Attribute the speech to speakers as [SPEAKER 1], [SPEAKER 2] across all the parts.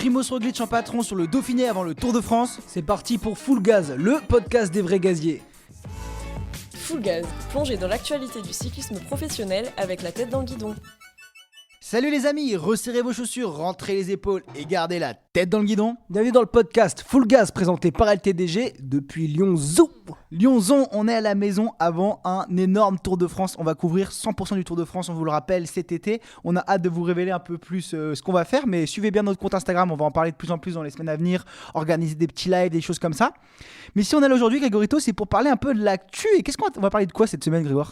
[SPEAKER 1] Primoz Roglic en patron sur le Dauphiné avant le Tour de France. C'est parti pour Full Gaz, le podcast des vrais gaziers.
[SPEAKER 2] Full Gaz, plongez dans l'actualité du cyclisme professionnel avec la tête dans le guidon.
[SPEAKER 1] Salut les amis, resserrez vos chaussures, rentrez les épaules et gardez la tête dans le guidon. Bienvenue dans le podcast Full Gaz présenté par LTDG depuis Lyonzon. Lyonzon, on est à la maison avant un énorme Tour de France. On va couvrir 100% du Tour de France, on vous le rappelle, cet été. On a hâte de vous révéler un peu plus ce qu'on va faire, mais suivez bien notre compte Instagram, on va en parler de plus en plus dans les semaines à venir, organiser des petits lives, des choses comme ça. Mais si on est là aujourd'hui, Grégorito, c'est pour parler un peu de l'actu. Et on va parler de quoi cette semaine, Grégoire ?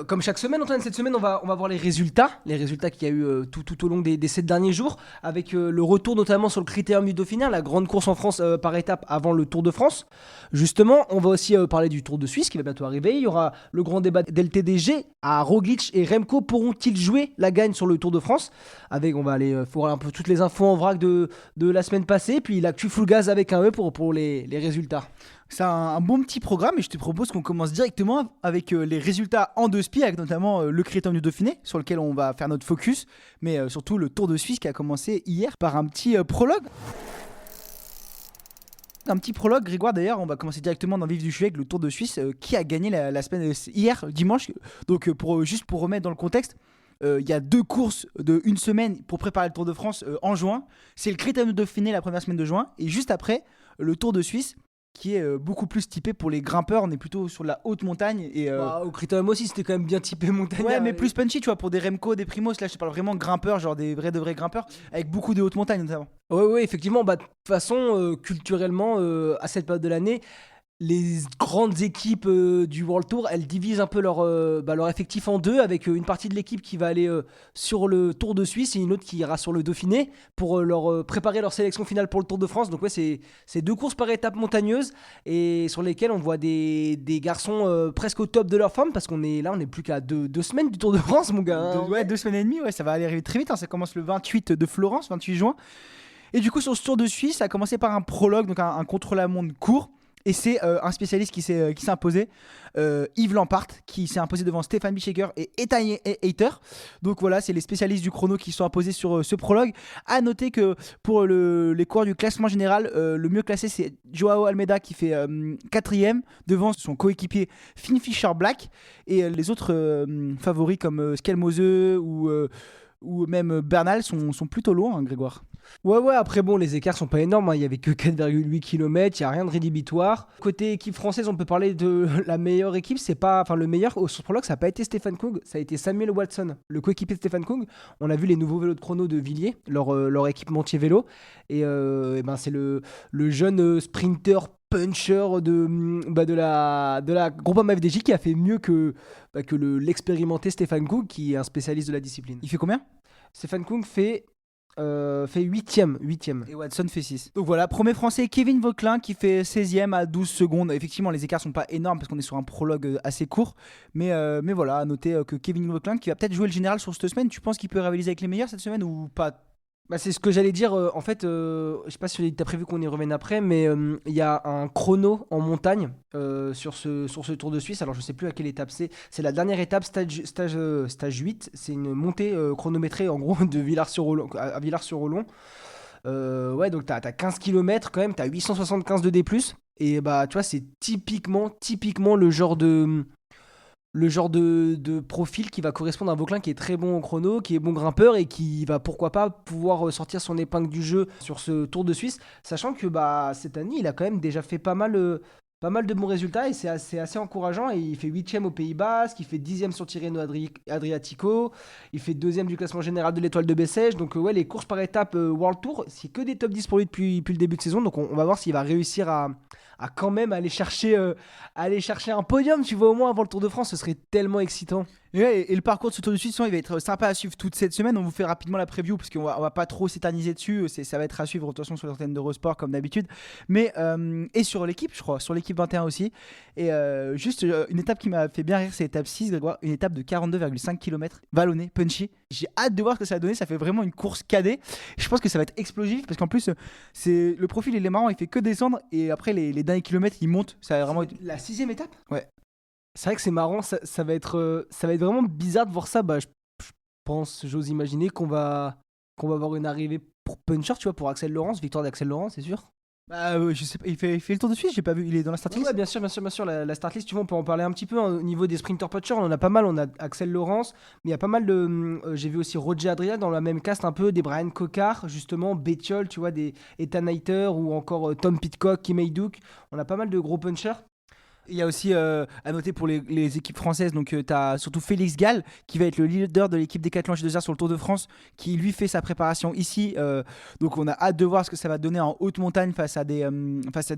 [SPEAKER 3] Comme chaque semaine, Antoine, cette semaine, on va voir les résultats qu'il y a eu tout au long des 7 derniers jours, avec le retour notamment sur le Critérium du Dauphiné, la grande course en France par étape avant le Tour de France. Justement, on va aussi parler du Tour de Suisse qui va bientôt arriver. Il y aura le grand débat d'LTDG à Roglic et Remco. Pourront-ils jouer la gagne sur le Tour de France ? On va aller voir un peu toutes les infos en vrac de la semaine passée, puis l'actu Full Gaz avec un E pour les résultats.
[SPEAKER 1] C'est un bon petit programme et je te propose qu'on commence directement avec les résultats en deux spi, avec notamment le Critérium du Dauphiné sur lequel on va faire notre focus, mais surtout le Tour de Suisse qui a commencé hier par un petit prologue. Un petit prologue, Grégoire, d'ailleurs, on va commencer directement dans le vif du sujet avec le Tour de Suisse qui a gagné la semaine hier, dimanche. Donc pour remettre dans le contexte, il y a 2 courses de une semaine pour préparer le Tour de France en juin. C'est le Critérium du Dauphiné la première semaine de juin et juste après le Tour de Suisse qui est beaucoup plus typé pour les grimpeurs. On est plutôt sur la haute montagne et
[SPEAKER 3] au Critérium aussi c'était quand même bien typé montagne.
[SPEAKER 1] Ouais, mais plus punchy, tu vois, pour des Remco, des Primoz. Là je te parle vraiment grimpeurs, genre des vrais de vrais grimpeurs avec beaucoup de haute montagne notamment.
[SPEAKER 3] Ouais, effectivement, de toute façon culturellement à cette période de l'année, les grandes équipes du World Tour, elles divisent un peu leur effectif en deux, avec une partie de l'équipe qui va aller sur le Tour de Suisse et une autre qui ira sur le Dauphiné pour préparer leur sélection finale pour le Tour de France. Donc ouais, c'est 2 courses par étape montagneuse et sur lesquelles on voit des garçons presque au top de leur forme, parce qu'on est plus qu'à 2 semaines du Tour de France, mon gars.
[SPEAKER 1] Ouais, 2 semaines et demie, ouais, ça va aller arriver très vite, hein. Ça commence le 28 de Florence, 28 juin. Et du coup, sur ce Tour de Suisse, ça a commencé par un prologue, donc un contre-la-montre court. Et c'est un spécialiste qui s'est imposé, Yves Lampart, qui s'est imposé devant Stefan Bischegger et Ethan Hayter. Donc voilà, c'est les spécialistes du chrono qui sont imposés sur ce prologue. À noter que pour les coureurs du classement général, le mieux classé c'est Joao Almeida qui fait 4ème devant son coéquipier Finn Fischer-Black. Et les autres favoris comme Skelmose ou même Bernal sont plutôt loin, hein, Grégoire.
[SPEAKER 3] Ouais, après bon, les écarts sont pas énormes, hein. Il y avait que 4,8 km, il n'y a rien de rédhibitoire. Côté équipe française, on peut parler de la meilleure équipe, le meilleur au prologue, ça n'a pas été Stefan Kung, ça a été Samuel Watson, le coéquipier de Stefan Kung. On a vu les nouveaux vélos de chrono de Villiers, leur équipementier vélo, et c'est le jeune sprinter puncher de la Groupama FDJ qui a fait mieux que l'expérimenté Stefan Kung, qui est un spécialiste de la discipline.
[SPEAKER 1] Il fait combien ?
[SPEAKER 3] Stefan Kung fait 8ème.
[SPEAKER 1] Et Watson fait 6. Donc voilà, premier français Kevin Vauquelin qui fait 16ème à 12 secondes. Effectivement, les écarts sont pas énormes parce qu'on est sur un prologue assez court. Mais voilà, à noter que Kevin Vauquelin qui va peut-être jouer le général sur cette semaine. Tu penses qu'il peut rivaliser avec les meilleurs cette semaine ou pas ?
[SPEAKER 3] C'est ce que j'allais dire. En fait, je sais pas si tu as prévu qu'on y revienne après, mais il y a un chrono en montagne sur ce Tour de Suisse. Alors je sais plus à quelle étape c'est. C'est la dernière étape, stage 8. C'est une montée chronométrée en gros de Villars-sur-Olon à Villars-sur-Olon. Donc t'as 15 km quand même, t'as 875 de D+. Et tu vois, c'est typiquement le genre de profil qui va correspondre à un Vauquelin qui est très bon au chrono, qui est bon grimpeur et qui va pourquoi pas pouvoir sortir son épingle du jeu sur ce Tour de Suisse, sachant que cette année il a quand même déjà fait pas mal de bons résultats et c'est assez encourageant. Et il fait 8ème au Pays Basque, il fait 10ème sur Tirreno Adriatico, il fait 2ème du classement général de l'Étoile de Bessèges. Donc les courses par étapes World Tour, c'est que des top 10 pour lui depuis le début de saison. Donc on va voir s'il va réussir à quand même aller chercher un podium, tu vois, au moins avant le Tour de France. Ce serait tellement excitant.
[SPEAKER 1] Et le parcours de ce Tour de Suisse, il va être sympa à suivre toute cette semaine. On vous fait rapidement la preview parce qu'on va pas trop s'éterniser dessus. Ça va être à suivre de toute façon sur l'antenne d'Eurosport comme d'habitude. Mais et sur l'équipe, je crois, sur l'équipe 21 aussi. Et juste une étape qui m'a fait bien rire, c'est l'étape 6, Grégoire, une étape de 42,5 km, vallonnée, punchy. J'ai hâte de voir ce que ça va donner. Ça fait vraiment une course cadet. Je pense que ça va être explosif parce qu'en plus, le profil il est marrant, il fait que descendre et après les derniers kilomètres il monte. Ça va vraiment être
[SPEAKER 3] la 6ème étape.
[SPEAKER 1] Ouais.
[SPEAKER 3] C'est vrai que c'est marrant, ça va être vraiment bizarre de voir ça. Je pense, j'ose imaginer qu'on va qu'on va avoir une arrivée pour puncher, tu vois, pour Axel Laurence, victoire d'Axel Laurence, c'est sûr.
[SPEAKER 1] Bah, je sais pas, il fait le tour de Suisse, j'ai pas vu, il est dans la start list.
[SPEAKER 3] Ouais, bien sûr, la start list, tu vois, on peut en parler un petit peu, hein. Au niveau des sprinters punchers, on en a pas mal, on a Axel Laurence, mais il y a pas mal de... j'ai vu aussi Roger Adrian dans la même cast, un peu, des Brian Cocard, justement, Bettiol, tu vois, des Ethan Hayter, ou encore Tom Pitcock, Kim Haydock, on a pas mal de gros punchers.
[SPEAKER 1] Il y a aussi à noter pour les équipes françaises, donc tu as surtout Félix Gall qui va être le leader de l'équipe Décathlon H2R sur le Tour de France, qui lui fait sa préparation ici. Donc on a hâte de voir ce que ça va donner en haute montagne face à des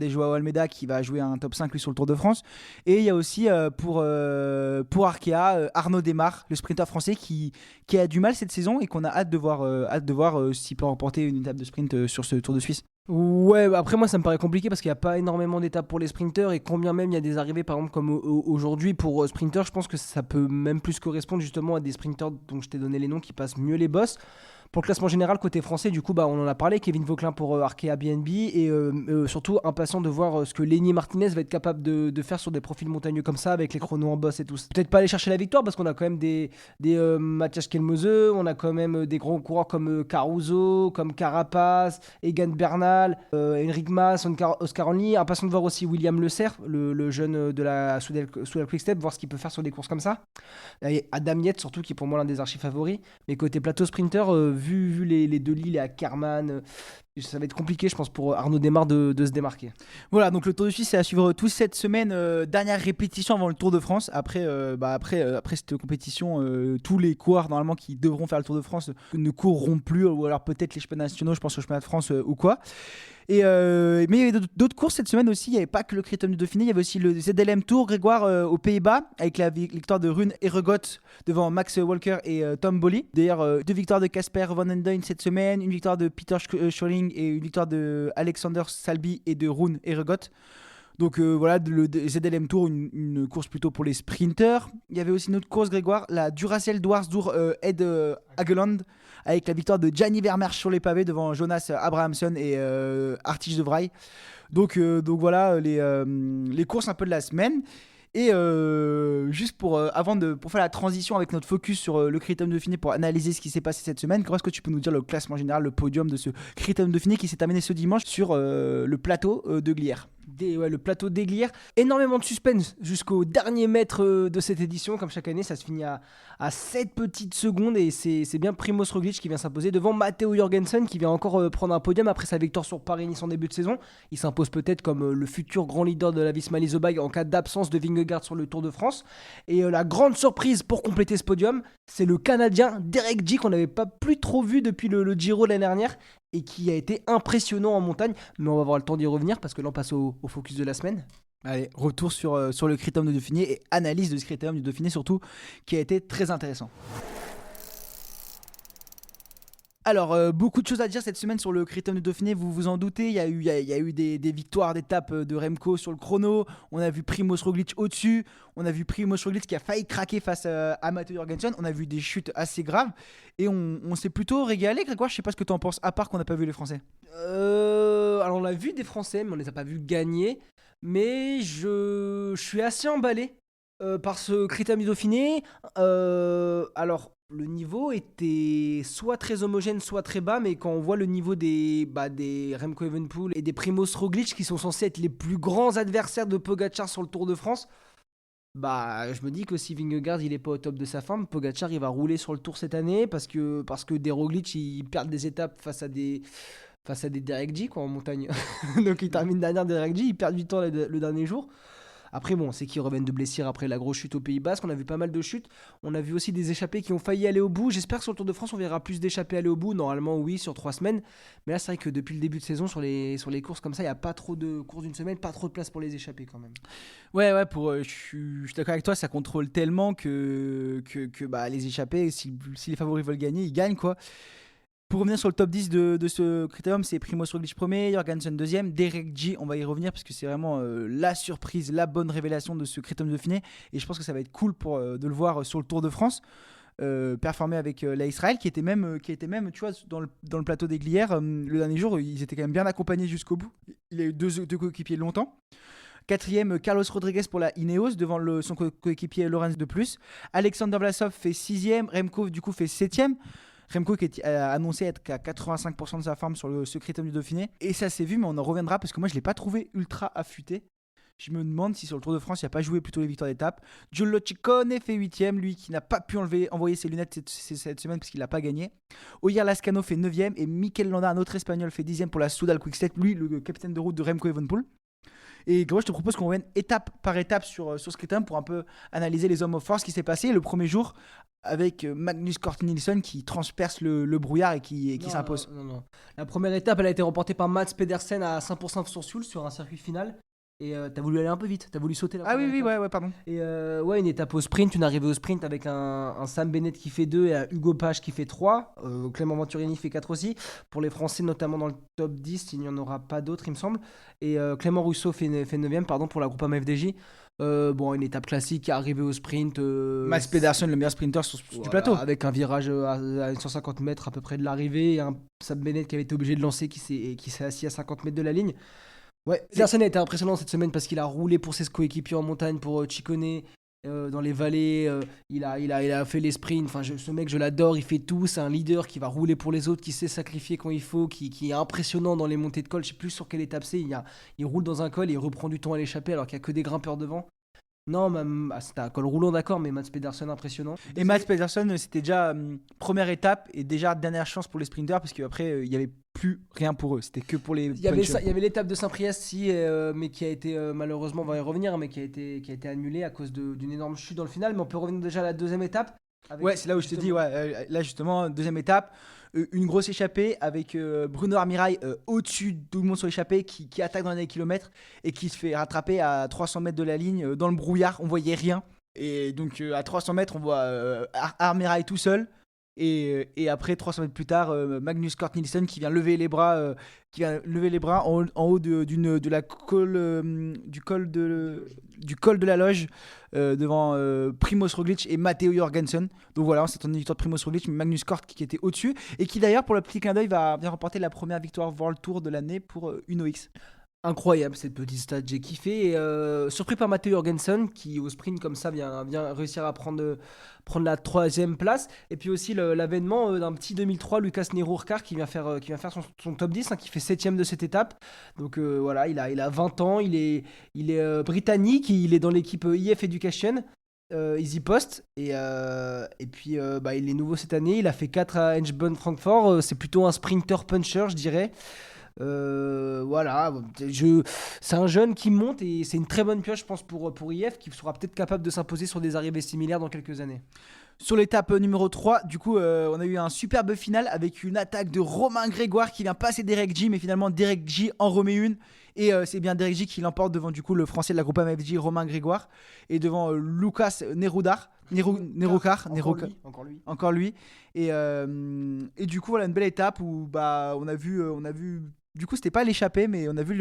[SPEAKER 1] Joao Almeida qui va jouer un top 5 lui sur le Tour de France. Et il y a aussi pour Arkea, Arnaud Desmar, le sprinter français qui a du mal cette saison et qu'on a hâte de voir s'il peut remporter une étape de sprint sur ce Tour de Suisse.
[SPEAKER 3] Ouais, après moi ça me paraît compliqué parce qu'il n'y a pas énormément d'étapes pour les sprinters et combien même il y a des arrivées par exemple comme aujourd'hui pour sprinters, je pense que ça peut même plus correspondre justement à des sprinters dont je t'ai donné les noms qui passent mieux les bosses. Pour le classement général côté français, du coup, on en a parlé, Kevin Vauquelin pour Arkea BNB et surtout impatient de voir ce que Lenny Martinez va être capable de faire sur des profils montagneux comme ça avec les chronos en boss et tout. Peut-être pas aller chercher la victoire parce qu'on a quand même des Mathias Kelmose, on a quand même des grands coureurs comme Caruso, comme Carapaz, Egan Bernal, Enric Mas, Oscar Only. Impatient de voir aussi William Le Cerf, le jeune de la Soudal Quickstep, voir ce qu'il peut faire sur des courses comme ça. Et Adam Yates surtout qui est pour moi l'un des archi favoris. Mais côté plateau sprinter, vu les deux Lille et à Kerman, ça va être compliqué, je pense, pour Arnaud Desmar de se démarquer.
[SPEAKER 1] Voilà, donc le Tour de Suisse, c'est à suivre tous cette semaine. Dernière répétition avant le Tour de France. Après cette compétition, tous les coureurs normalement qui devront faire le Tour de France ne courront plus, ou alors peut-être les championnats nationaux, je pense au championnat de France ou quoi. Mais il y avait d'autres courses cette semaine aussi. Il n'y avait pas que le Critérium du Dauphiné, il y avait aussi le ZLM Tour Grégoire aux Pays-Bas avec la victoire de Rune Heregot devant Max Walker et Tom Bolly. D'ailleurs, 2 victoires de Casper Van den Duyn cette semaine, une victoire de Peter Schörling et une victoire de Alexander Salby et de Rune Heregot. Donc voilà, le ZLM Tour, une course plutôt pour les sprinters. Il y avait aussi une autre course, Grégoire, la Duracell Dwarsdoor Ed Hageland, avec la victoire de Gianni Vermeersch sur les pavés devant Jonas Abrahamsson et Artij de Vrij. Donc voilà les courses un peu de la semaine. Et juste pour faire la transition avec notre focus sur le Critérium Dauphiné pour analyser ce qui s'est passé cette semaine, comment est-ce que tu peux nous dire le classement général, le podium de ce Critérium Dauphiné qui s'est terminé ce dimanche sur le plateau de Glières?
[SPEAKER 3] Le plateau d'Aiglières, énormément de suspense jusqu'au dernier mètre de cette édition. Comme chaque année, ça se finit à 7 petites secondes et c'est bien Primoz Roglic qui vient s'imposer devant Matteo Jorgensen qui vient encore prendre un podium après sa victoire sur Paris-Nice en début de saison. Il s'impose peut-être comme le futur grand leader de la Visma-Leasebike en cas d'absence de Vingegaard sur le Tour de France. Et la grande surprise pour compléter ce podium, c'est le Canadien Derek G qu'on n'avait pas plus trop vu depuis le Giro l'année dernière et qui a été impressionnant en montagne, mais on va avoir le temps d'y revenir parce que là on passe au focus de la semaine.
[SPEAKER 1] Allez, retour sur le Critérium du Dauphiné et analyse de ce Critérium du Dauphiné surtout, qui a été très intéressant. Alors, beaucoup de choses à dire cette semaine sur le Critérium du Dauphiné, vous vous en doutez. Il y a eu des victoires d'étape de Remco sur le chrono. On a vu Primoz Roglic au-dessus. On a vu Primoz Roglic qui a failli craquer face à Matteo Jorgensen. On a vu des chutes assez graves. Et on s'est plutôt régalé, Grégoire. Je sais pas ce que tu en penses, à part qu'on n'a pas vu les Français.
[SPEAKER 3] Alors, on a vu des Français, mais on les a pas vus gagner. Mais je suis assez emballé par ce Critérium du Dauphiné. Alors, le niveau était soit très homogène, soit très bas, mais quand on voit le niveau des Remco Evenepoel et des Primoz Roglic, qui sont censés être les plus grands adversaires de Pogacar sur le Tour de France, je me dis que si Vingegaard il est pas au top de sa forme, Pogacar il va rouler sur le Tour cette année parce que des Roglic ils perdent des étapes face à des Derek G en montagne. Donc il termine dernier Derek G, il perd du temps le dernier jour. Après bon, c'est qu'ils reviennent de blessure après la grosse chute au Pays Basque. On a vu pas mal de chutes. On a vu aussi des échappés qui ont failli aller au bout. J'espère que sur le Tour de France, on verra plus d'échappés aller au bout. Normalement, oui, sur 3 semaines. Mais là, c'est vrai que depuis le début de saison, sur les courses comme ça, il n'y a pas trop de courses d'une semaine, pas trop de place pour les échappés quand même.
[SPEAKER 1] Ouais, je suis d'accord avec toi. Ça contrôle tellement que les échappés, si les favoris veulent gagner, ils gagnent quoi. Pour revenir sur le top 10 de ce critérium, c'est Primoz Roglic 1er, Jorgensen 2e, Derek G, on va y revenir parce que c'est vraiment la surprise, la bonne révélation de ce critérium de Dauphiné et je pense que ça va être cool de le voir sur le Tour de France performer avec la Israël qui était même tu vois dans le plateau des Glières le dernier jour, ils étaient quand même bien accompagnés jusqu'au bout. Il a eu deux coéquipiers longtemps. 4e, Carlos Rodriguez pour la Ineos devant son coéquipier Lorenz de Plus. Alexander Vlasov fait 6e, Remco du coup fait 7e. Remco qui a annoncé être qu'à 85% de sa forme sur ce critérium du Dauphiné. Et ça s'est vu, mais on en reviendra parce que moi je l'ai pas trouvé ultra affûté. Je me demande si sur le Tour de France il n'a pas joué plutôt les victoires d'étape. Giulio Ciccone fait 8ème, lui qui n'a pas pu envoyer ses lunettes cette semaine parce qu'il n'a pas gagné. Oyer Lascano fait 9ème et Mikel Landa, un autre espagnol, fait 10ème pour la Soudal Quick-Step, lui le capitaine de route de Remco Evenepoel. Et moi je te propose qu'on revienne étape par étape sur ce critérium pour un peu analyser les hommes of force, ce qui s'est passé le premier jour avec Magnus Cort Nielsen qui transperce le brouillard et qui s'impose.
[SPEAKER 3] Non. La première étape, elle a été remportée par Mats Pedersen à 5% sur Sioule sur un circuit final. Et t'as voulu aller un peu vite, t'as voulu sauter la première étape.
[SPEAKER 1] Ouais, pardon.
[SPEAKER 3] Et une étape au sprint, une arrivée au sprint avec un Sam Bennett qui fait 2 et un Hugo Page qui fait 3. Clément Venturini fait 4 aussi. Pour les Français, notamment dans le top 10, il n'y en aura pas d'autres, il me semble. Et Clément Rousseau fait 9ème pour la Groupama FDJ. Une étape classique, arrivée au sprint.
[SPEAKER 1] Mats Pedersen, le meilleur sprinter du plateau.
[SPEAKER 3] Avec un virage à 150 mètres à peu près de l'arrivée. Et un Sam Bennett qui avait été obligé de lancer, qui s'est assis à 50 mètres de la ligne. Ouais, Pedersen a été impressionnant cette semaine parce qu'il a roulé pour ses coéquipiers en montagne, pour Ciccone, dans les vallées. Il a fait les sprints. Enfin, ce mec, je l'adore. Il fait tout. C'est un leader qui va rouler pour les autres, qui sait sacrifier quand il faut, qui est impressionnant dans les montées de col. Je sais plus sur quelle étape c'est. Il roule dans un col et il reprend du temps à l'échappée alors qu'il n'y a que des grimpeurs devant. Non, c'était un col roulant, d'accord, mais Mats Pedersen impressionnant.
[SPEAKER 1] Et Mats Pedersen, c'était déjà première étape et déjà dernière chance pour les sprinters parce qu'après, il n'y avait plus rien pour eux. C'était que pour les.
[SPEAKER 3] Il y avait l'étape de Saint-Priest, mais qui a été malheureusement, on va y revenir, mais qui a été annulée à cause d'une énorme chute dans le final. Mais on peut revenir déjà à la deuxième étape.
[SPEAKER 1] Ouais, c'est là où je te dis, là justement, deuxième étape, une grosse échappée avec Bruno Armirail au-dessus de tout le monde sur l'échappée qui attaque dans les kilomètres et qui se fait rattraper à 300 mètres de la ligne dans le brouillard, on voyait rien. Et donc à 300 mètres, on voit Armirail tout seul. Et après 300 mètres plus tard, Magnus Cort Nielsen qui vient lever les bras, en haut du col de la Loge devant Primoz Roglic et Matteo Jorgensen. Donc voilà, c'est une victoire de Primoz Roglic, mais Magnus Cort qui était au-dessus et qui d'ailleurs pour le petit clin d'œil va remporter la première victoire World Tour de l'année pour Uno X.
[SPEAKER 3] Incroyable cette petite stat, j'ai kiffé. Et, surpris par Matteo Jorgensen qui au sprint comme ça vient réussir à prendre la 3e place. Et puis aussi l'avènement d'un petit 2003 Lucas Nero-Urcar qui vient faire son top 10, qui fait 7ème de cette étape. Donc voilà, il a 20 ans, il est britannique, il est dans l'équipe IF Education. Easy Post et puis il est nouveau cette année, il a fait 4 à Edgebone Francfort, c'est plutôt un sprinter puncher je dirais. C'est un jeune qui monte et c'est une très bonne pioche je pense pour IF qui sera peut-être capable de s'imposer sur des arrivées similaires dans quelques années.
[SPEAKER 1] Sur l'étape numéro 3, du coup, on a eu un superbe final avec une attaque de Romain Grégoire qui vient passer Derek J, mais finalement Derek J en remet une. Et c'est bien Derek J qui l'emporte devant du coup le français de la Groupama FDJ, Romain Grégoire, et devant Lucas Nerudar. Encore lui. Et du coup, voilà une belle étape où on a vu. Du coup, c'était pas l'échappée, mais on a vu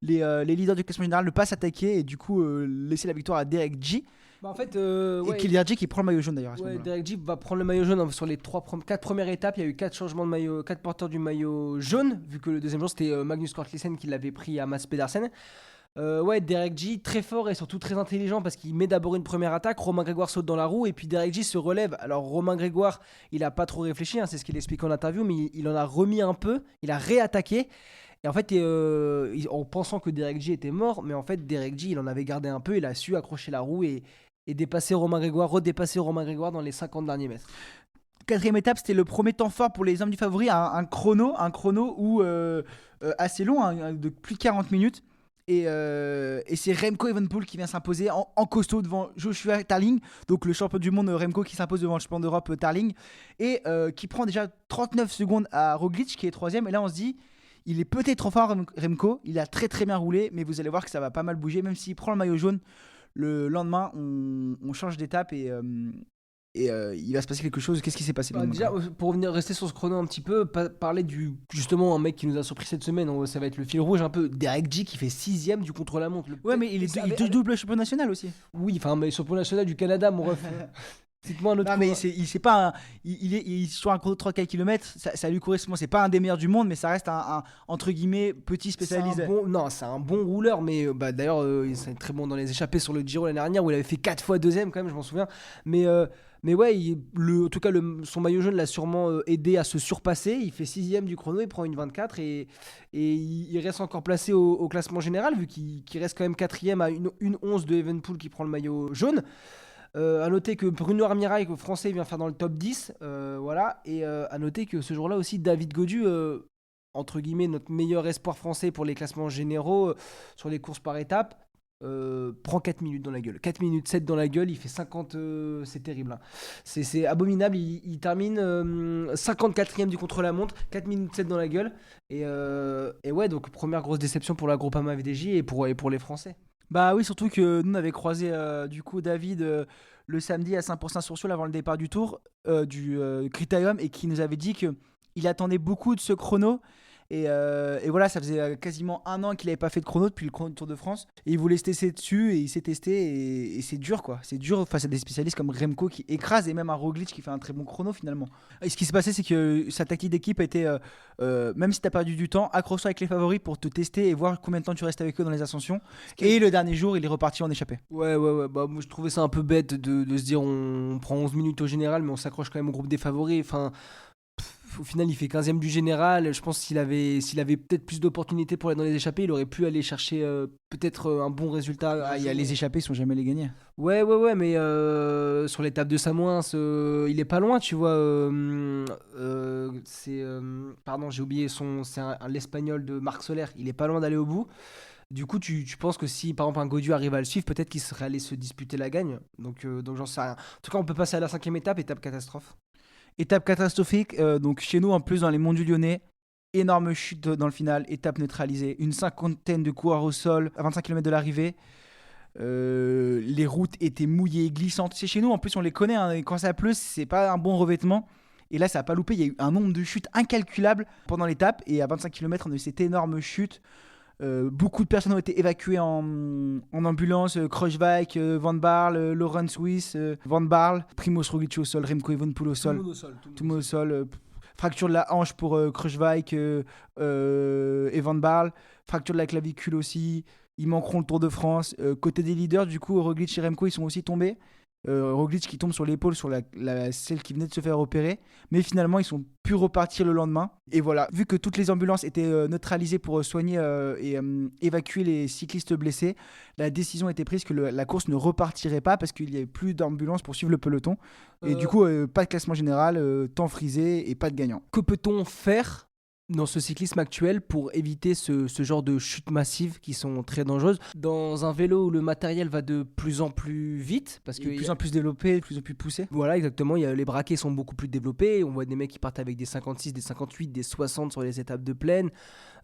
[SPEAKER 1] les leaders du classement général ne pas s'attaquer et du coup laisser la victoire à Derek J.
[SPEAKER 3] En fait,
[SPEAKER 1] et Derek J qui prend le maillot jaune d'ailleurs.
[SPEAKER 3] Derek J va prendre le maillot jaune sur les 4 premières étapes. Il y a eu 4 changements de maillot, 4 porteurs du maillot jaune, vu que le deuxième jour c'était Magnus Cort Nielsen qui l'avait pris à Mats Pedersen. Derek J très fort et surtout très intelligent parce qu'il met d'abord une première attaque, Romain Grégoire saute dans la roue et puis Derek J se relève. Alors Romain Grégoire il a pas trop réfléchi, c'est ce qu'il explique en interview, mais il en a remis un peu, il a réattaqué et en fait en pensant que Derek J était mort, mais en fait Derek J il en avait gardé un peu, il a su accrocher la roue et redépasser Romain Grégoire dans les 50 derniers mètres.
[SPEAKER 1] Quatrième étape, c'était le premier temps fort pour les hommes du favori, un chrono où assez long, de plus de 40 minutes. Et c'est Remco Evenepoel qui vient s'imposer en costaud devant Joshua Tarling, donc le champion du monde Remco qui s'impose devant le champion d'Europe Tarling et qui prend déjà 39 secondes à Roglic qui est 3ème. Et là on se dit il est peut-être trop fort Remco, il a très très bien roulé, mais vous allez voir que ça va pas mal bouger. Même s'il prend le maillot jaune, le lendemain on change d'étape et il va se passer quelque chose. Qu'est-ce qui s'est passé
[SPEAKER 3] déjà, pour rester sur ce chrono un petit peu, parler justement un mec qui nous a surpris cette semaine, ça va être le fil rouge un peu, Derek J qui fait 6ème du contre-la-montre.
[SPEAKER 1] Ouais, mais il est double champion national aussi.
[SPEAKER 3] Oui, mais champion national du Canada, mon ref. Cite-moi un autre.
[SPEAKER 1] Non, mais il est sur un chrono de 3-4 km, ça lui correspond. C'est pas un des meilleurs du monde, mais ça reste un entre guillemets petit spécialisé.
[SPEAKER 3] C'est un bon rouleur, mais d'ailleurs, il est très bon dans les échappées sur le Giro l'année dernière où il avait fait 4 fois 2ème quand même, je m'en souviens. Mais Mais ouais, en tout cas, son maillot jaune l'a sûrement aidé à se surpasser. Il fait 6ème du chrono, il prend une 24 et il reste encore placé au classement général, vu qu'il reste quand même 4ème à une 11 de Evenepoel qui prend le maillot jaune. À noter que Bruno Armirail, français, vient faire dans le top 10. Voilà. Et à noter que ce jour-là aussi, David Gaudu, entre guillemets, notre meilleur espoir français pour les classements généraux sur les courses par étapes, prend 4 minutes dans la gueule. 4 minutes 7 dans la gueule, il fait 50, c'est terrible. Hein. C'est abominable, il termine 54ème du contre-la-montre, 4 minutes 7 dans la gueule. Et ouais, donc première grosse déception pour la Groupama FDJ et pour les Français.
[SPEAKER 1] Bah oui, surtout que nous on avait croisé du coup David le samedi à Saint-Pourçain-sur-Sioule avant le départ du tour du Critérium et qui nous avait dit qu'il attendait beaucoup de ce chrono. Et voilà, ça faisait quasiment un an qu'il n'avait pas fait de chrono depuis le chrono du Tour de France. Et il voulait se tester dessus et il s'est testé et c'est dur quoi. C'est dur face à des spécialistes comme Remco qui écrase et même un Roglic qui fait un très bon chrono finalement. Et ce qui s'est passé, c'est que sa tactique d'équipe a été, même si tu as perdu du temps, accroche-toi avec les favoris pour te tester et voir combien de temps tu restes avec eux dans les ascensions. Et le dernier jour, il est reparti en échappée.
[SPEAKER 3] Ouais. Bah, moi, je trouvais ça un peu bête de se dire on prend 11 minutes au général, mais on s'accroche quand même au groupe des favoris. Enfin. Au final, il fait 15ème du général. Je pense s'il avait peut-être plus d'opportunités pour aller dans les échappées, il aurait pu aller chercher peut-être un bon résultat.
[SPEAKER 1] Les échappées, ils sont jamais les gagnés.
[SPEAKER 3] Ouais, mais sur l'étape de Samoins, il est pas loin, tu vois. Pardon, j'ai oublié c'est l'Espagnol de Marc Soler. Il est pas loin d'aller au bout. Du coup, tu penses que si par exemple un Gaudu arrive à le suivre, peut-être qu'il serait allé se disputer la gagne. Donc j'en sais rien. En tout cas, on peut passer à la 5ème étape catastrophe.
[SPEAKER 1] Étape catastrophique, donc chez nous en plus dans les monts du Lyonnais, énorme chute dans le final, étape neutralisée, une 50aine de coureurs au sol à 25 km de l'arrivée. Les routes étaient mouillées, glissantes. C'est chez nous en plus on les connaît, hein, et quand ça pleut c'est pas un bon revêtement. Et là ça a pas loupé, il y a eu un nombre de chutes incalculable pendant l'étape et à 25 km on a eu cette énorme chute. Beaucoup de personnes ont été évacuées en ambulance. Kruijswijk, Van Baarle, Laurens Weiss, Van Baarle, Primož Roglic au sol, Remco Evenepoel au sol. Tout le monde au sol. Fracture de la hanche pour Kruijswijk et Van Baarle. Fracture de la clavicule aussi. Ils manqueront le Tour de France. Côté des leaders, du coup, Roglic et Remco, ils sont aussi tombés. Roglic qui tombe sur l'épaule sur celle qui venait de se faire opérer, mais finalement ils sont pu repartir le lendemain. Et voilà, vu que toutes les ambulances étaient neutralisées pour soigner et évacuer les cyclistes blessés, la décision a été prise que la course ne repartirait pas parce qu'il n'y avait plus d'ambulances pour suivre le peloton. Et du coup, pas de classement général, temps frisé et pas de gagnant.
[SPEAKER 3] Que peut-on faire dans ce cyclisme actuel pour éviter ce genre de chutes massives qui sont très dangereuses dans un vélo où le matériel va de plus en plus vite parce que
[SPEAKER 1] de plus en plus développé, de plus en plus poussé.
[SPEAKER 3] Voilà, exactement, les braquets sont beaucoup plus développés, on voit des mecs qui partent avec des 56, des 58, des 60 sur les étapes de plaine.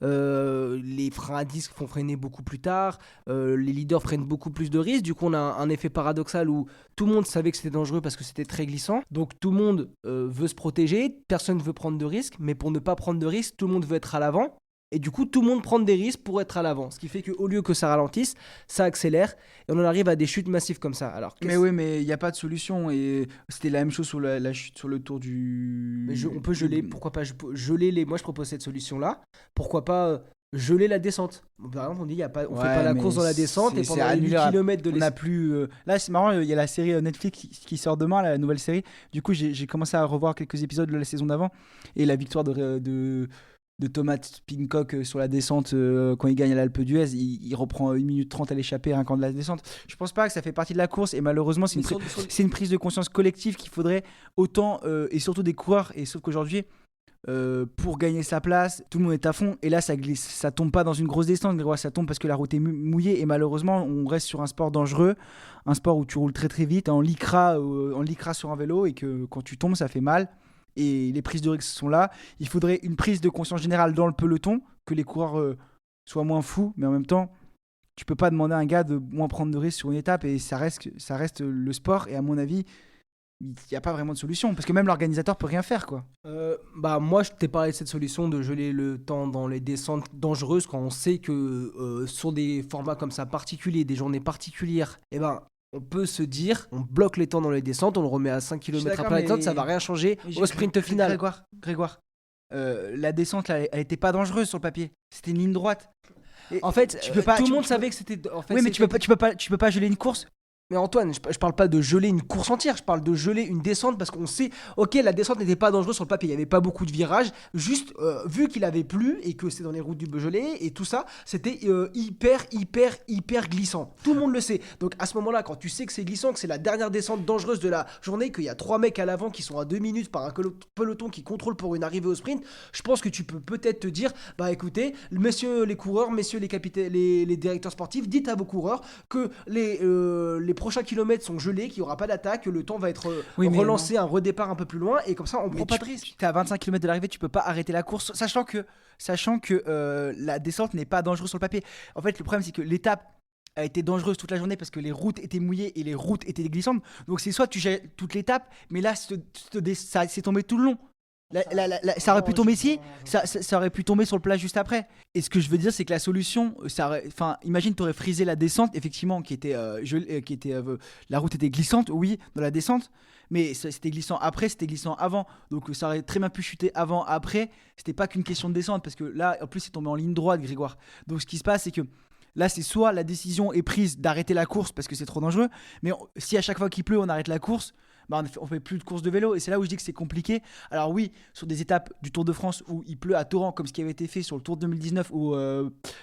[SPEAKER 3] Les freins à disque font freiner beaucoup plus tard, les leaders prennent beaucoup plus de risques. Du coup on a un effet paradoxal où tout le monde savait que c'était dangereux parce que c'était très glissant, donc tout le monde veut se protéger, personne ne veut prendre de risques, mais pour ne pas prendre de risques tout le monde veut être à l'avant. Et du coup, tout le monde prend des risques pour être à l'avant. Ce qui fait qu'au lieu que ça ralentisse, ça accélère. Et on en arrive à des chutes massives comme ça. Alors,
[SPEAKER 1] mais il n'y a pas de solution. Et c'était la même chose sur la chute sur le tour du...
[SPEAKER 3] Mais on peut geler. Pourquoi pas geler les... Moi, je propose cette solution-là. Pourquoi pas geler la descente. Par exemple, on dit on fait pas la course dans la descente. Et pendant les 8 km de
[SPEAKER 1] on n'a plus... Là, c'est marrant, il y a la série Netflix qui sort demain, la nouvelle série. Du coup, j'ai commencé à revoir quelques épisodes de la saison d'avant. Et la victoire de Thomas Pincock sur la descente quand il gagne à l'Alpe d'Huez, il reprend 1 minute 30 à l'échappée rien qu'en de la descente. Je pense pas que ça fait partie de la course et malheureusement c'est une prise de conscience collective qu'il faudrait autant et surtout des coureurs, et sauf qu'aujourd'hui pour gagner sa place tout le monde est à fond et là ça glisse, ça tombe pas dans une grosse descente, ça tombe parce que la route est mouillée et malheureusement on reste sur un sport dangereux, un sport où tu roules très très vite en lycra sur un vélo et que quand tu tombes ça fait mal. Et les prises de risque sont là. Il faudrait une prise de conscience générale dans le peloton, que les coureurs soient moins fous, mais en même temps, tu peux pas demander à un gars de moins prendre de risques sur une étape et ça reste le sport. Et à mon avis, il n'y a pas vraiment de solution parce que même l'organisateur peut rien faire, quoi.
[SPEAKER 3] Moi, je t'ai parlé de cette solution de geler le temps dans les descentes dangereuses quand on sait que sur des formats comme ça particuliers, des journées particulières, on peut se dire, on bloque les temps dans les descentes, on le remet à 5 km après la descente, ça va rien changer au sprint final.
[SPEAKER 1] Grégoire, la descente, là, elle était pas dangereuse sur le papier. C'était une ligne droite.
[SPEAKER 3] En fait, tout le monde savait que c'était. En fait,
[SPEAKER 1] oui, mais tu peux pas geler une course
[SPEAKER 3] Mais Antoine, je parle pas de geler une course entière, je parle de geler une descente parce qu'on sait, ok, la descente n'était pas dangereuse sur le papier, il n'y avait pas beaucoup de virages, juste vu qu'il avait plu et que c'est dans les routes du Beaujolais et tout ça, c'était hyper glissant. Tout le monde le sait. Donc à ce moment-là, quand tu sais que c'est glissant, que c'est la dernière descente dangereuse de la journée, qu'il y a 3 mecs à l'avant qui sont à 2 minutes par un peloton qui contrôle pour une arrivée au sprint, je pense que tu peux peut-être te dire, bah écoutez, messieurs les coureurs, messieurs les capitaines, les directeurs sportifs, dites à vos coureurs que les prochains kilomètres sont gelés, qu'il n'y aura pas d'attaque, que le temps va être relancé, un redépart un peu plus loin, et comme ça on prend pas de risque.
[SPEAKER 1] Tu es à 25 km de l'arrivée, tu peux pas arrêter la course, sachant que la descente n'est pas dangereuse sur le papier. En fait, le problème, c'est que l'étape a été dangereuse toute la journée parce que les routes étaient mouillées et les routes étaient glissantes. Donc c'est soit tu jettes toute l'étape, mais là, ça c'est tombé tout le long. Ça aurait pu tomber ici, ça aurait pu tomber sur le plat juste après. Et ce que je veux dire, c'est que la solution, imagine, tu aurais frisé la descente, effectivement, la route était glissante, oui, dans la descente, mais c'était glissant après, c'était glissant avant. Donc ça aurait très bien pu chuter avant, après. C'était pas qu'une question de descente, parce que là, en plus, c'est tombé en ligne droite, Grégoire. Donc ce qui se passe, c'est que là, c'est soit la décision est prise d'arrêter la course parce que c'est trop dangereux, mais si à chaque fois qu'il pleut, on arrête la course, bah on fait plus de course de vélo. Et c'est là où je dis que c'est compliqué. Alors oui, sur des étapes du Tour de France où il pleut à torrent, comme ce qui avait été fait sur le Tour 2019 où